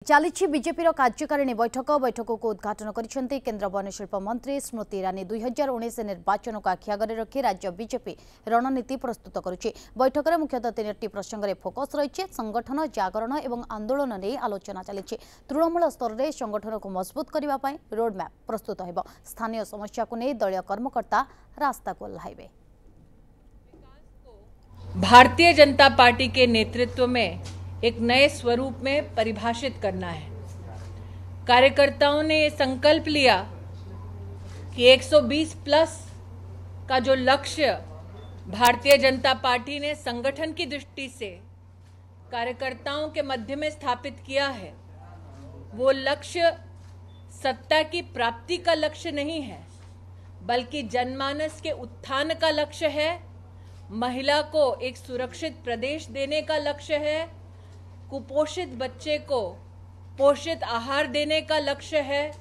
चली बीजेपी कार्यकारिणी बैठक को उद्घाटन करिसेंती केंद्र वनशिल्प मंत्री स्मृति ईरानी 2019 निर्वाचन को आखिआगे रखी राज्य बीजेपी रणनीति प्रस्तुत करुछि। बैठक में मुख्यतः 3टी प्रसंग में फोकस रही संगठन जागरण और आंदोलन नहीं आलोचना चली। तृणमूल स्तर में संगठन को मजबूत करने रोडमैप प्रस्तुत हो। स्थानीय समस्या को नहीं दलीय कर्मकर्ता रास्ता को ओह्लाइबे। भारतीय जनता पार्टी के नेतृत्व में एक नए स्वरूप में परिभाषित करना है। कार्यकर्ताओं ने ये संकल्प लिया कि 120 प्लस का जो लक्ष्य भारतीय जनता पार्टी ने संगठन की दृष्टि से कार्यकर्ताओं के मध्य में स्थापित किया है, वो लक्ष्य सत्ता की प्राप्ति का लक्ष्य नहीं है, बल्कि जनमानस के उत्थान का लक्ष्य है। महिला को एक सुरक्षित प्रदेश देने का लक्ष्य है। कुपोषित बच्चे को पोषित आहार देने का लक्ष्य है।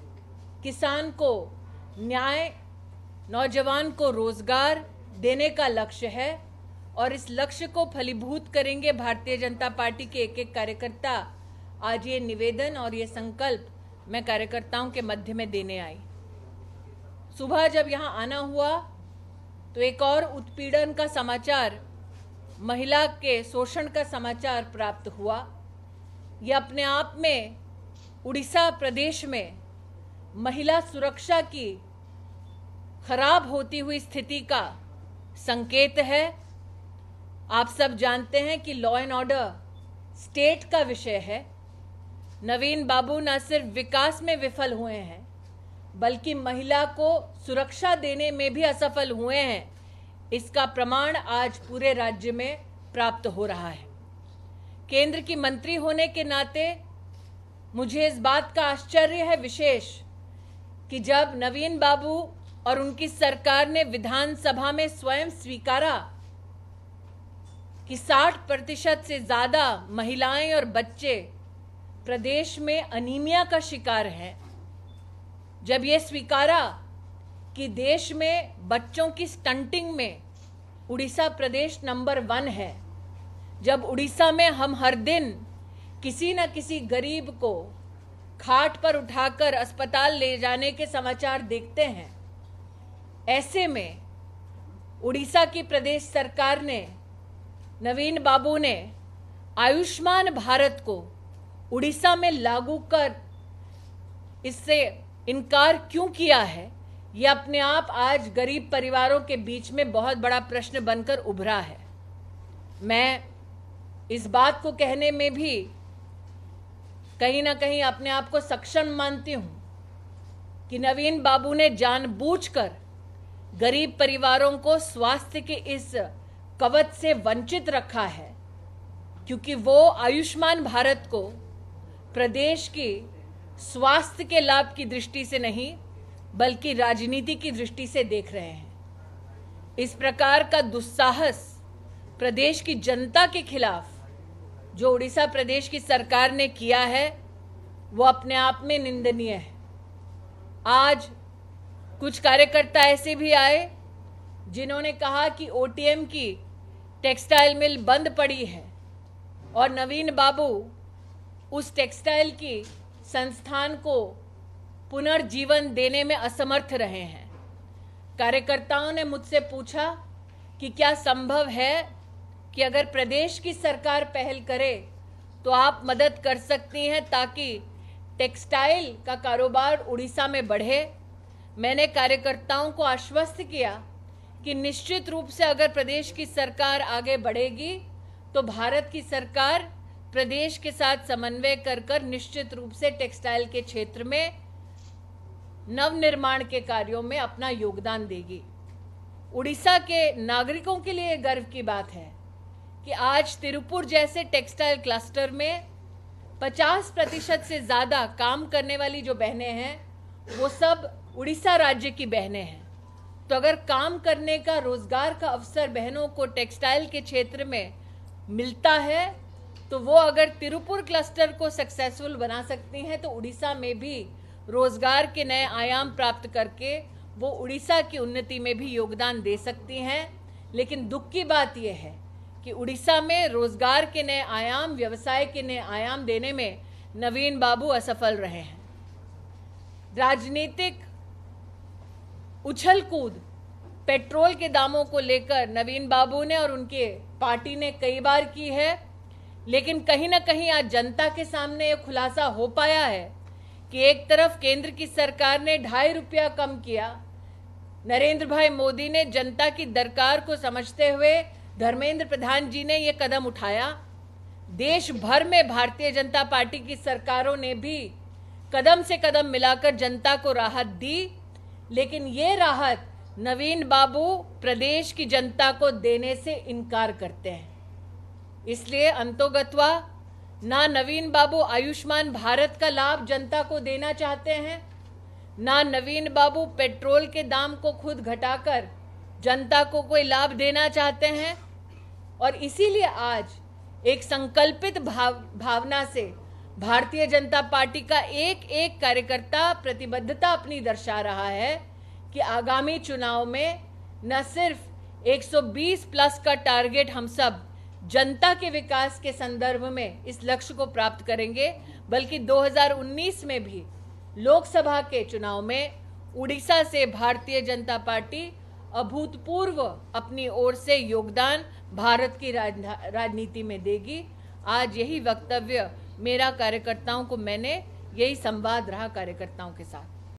किसान को न्याय, नौजवान को रोजगार देने का लक्ष्य है। और इस लक्ष्य को फलीभूत करेंगे भारतीय जनता पार्टी के एक एक कार्यकर्ता। आज ये निवेदन और ये संकल्प मैं कार्यकर्ताओं के मध्य में देने आई। सुबह जब यहाँ आना हुआ तो एक और उत्पीड़न का समाचार, महिला के शोषण का समाचार प्राप्त हुआ। यह अपने आप में उड़ीसा प्रदेश में महिला सुरक्षा की खराब होती हुई स्थिति का संकेत है। आप सब जानते हैं कि लॉ एंड ऑर्डर स्टेट का विषय है। नवीन बाबू न सिर्फ विकास में विफल हुए हैं, बल्कि महिला को सुरक्षा देने में भी असफल हुए हैं। इसका प्रमाण आज पूरे राज्य में प्राप्त हो रहा है। केंद्र की मंत्री होने के नाते मुझे इस बात का आश्चर्य है विशेष कि जब नवीन बाबू और उनकी सरकार ने विधानसभा में स्वयं स्वीकारा कि 60% से ज्यादा महिलाएं और बच्चे प्रदेश में अनीमिया का शिकार हैं, जब ये स्वीकारा कि देश में बच्चों की स्टंटिंग में उड़ीसा प्रदेश नंबर 1 है, जब उड़ीसा में हम हर दिन किसी न किसी गरीब को खाट पर उठाकर अस्पताल ले जाने के समाचार देखते हैं, ऐसे में उड़ीसा की प्रदेश सरकार ने, नवीन बाबू ने आयुष्मान भारत को उड़ीसा में लागू कर इससे इनकार क्यों किया है, यह अपने आप आज गरीब परिवारों के बीच में बहुत बड़ा प्रश्न बनकर उभरा है। मैं इस बात को कहने में भी कहीं ना कहीं अपने आप को सक्षम मानती हूं कि नवीन बाबू ने जानबूझकर गरीब परिवारों को स्वास्थ्य के इस कवच से वंचित रखा है, क्योंकि वो आयुष्मान भारत को प्रदेश की स्वास्थ्य के लाभ की दृष्टि से नहीं, बल्कि राजनीति की दृष्टि से देख रहे हैं। इस प्रकार का दुस्साहस प्रदेश की जनता के खिलाफ जो उड़ीसा प्रदेश की सरकार ने किया है, वो अपने आप में निंदनीय है। आज कुछ कार्यकर्ता ऐसे भी आए जिन्होंने कहा कि ओटीएम की टेक्सटाइल मिल बंद पड़ी है और नवीन बाबू उस टेक्सटाइल की संस्थान को पुनर्जीवन देने में असमर्थ रहे हैं। कार्यकर्ताओं ने मुझसे पूछा कि क्या संभव है कि अगर प्रदेश की सरकार पहल करे तो आप मदद कर सकती हैं ताकि टेक्सटाइल का कारोबार उड़ीसा में बढ़े। मैंने कार्यकर्ताओं को आश्वस्त किया कि निश्चित रूप से अगर प्रदेश की सरकार आगे बढ़ेगी तो भारत की सरकार प्रदेश के साथ समन्वय कर निश्चित रूप से टेक्सटाइल के क्षेत्र में नवनिर्माण के कार्यों में अपना योगदान देगी। उड़ीसा के नागरिकों के लिए गर्व की बात है कि आज तिरुपुर जैसे टेक्सटाइल क्लस्टर में 50% से ज्यादा काम करने वाली जो बहनें हैं, वो सब उड़ीसा राज्य की बहनें हैं। तो अगर काम करने का, रोजगार का अवसर बहनों को टेक्सटाइल के क्षेत्र में मिलता है, तो वो अगर तिरुपुर क्लस्टर को सक्सेसफुल बना सकती हैं, तो उड़ीसा में भी रोजगार के नए आयाम प्राप्त करके वो उड़ीसा की उन्नति में भी योगदान दे सकती हैं। लेकिन दुख की बात यह है कि उड़ीसा में रोजगार के नए आयाम, व्यवसाय के नए आयाम देने में नवीन बाबू असफल रहे हैं। राजनीतिक उछल कूद पेट्रोल के दामों को लेकर नवीन बाबू ने और उनके पार्टी ने कई बार की है, लेकिन कहीं ना कहीं आज जनता के सामने यह खुलासा हो पाया है कि एक तरफ केंद्र की सरकार ने 2.5 रुपया कम किया, नरेंद्र भाई मोदी ने जनता की दरकार को समझते हुए धर्मेंद्र प्रधान जी ने यह कदम उठाया। देश भर में भारतीय जनता पार्टी की सरकारों ने भी कदम से कदम मिलाकर जनता को राहत दी, लेकिन ये राहत नवीन बाबू प्रदेश की जनता को देने से इनकार करते हैं। इसलिए अंतोगत्वा ना नवीन बाबू आयुष्मान भारत का लाभ जनता को देना चाहते हैं, ना नवीन बाबू पेट्रोल के दाम को खुद घटाकर जनता को कोई लाभ देना चाहते हैं। और इसीलिए आज एक संकल्पित भावना से भारतीय जनता पार्टी का एक एक कार्यकर्ता प्रतिबद्धता अपनी दर्शा रहा है कि आगामी चुनाव में न सिर्फ 120 प्लस का टारगेट हम सब जनता के विकास के संदर्भ में इस लक्ष्य को प्राप्त करेंगे, बल्कि 2019 में भी लोकसभा के चुनाव में उड़ीसा से भारतीय जनता पार्टी अभूतपूर्व अपनी ओर से योगदान भारत की राजनीति में देगी। आज यही वक्तव्य मेरा कार्यकर्ताओं को, मैंने यही संवाद रहा कार्यकर्ताओं के साथ।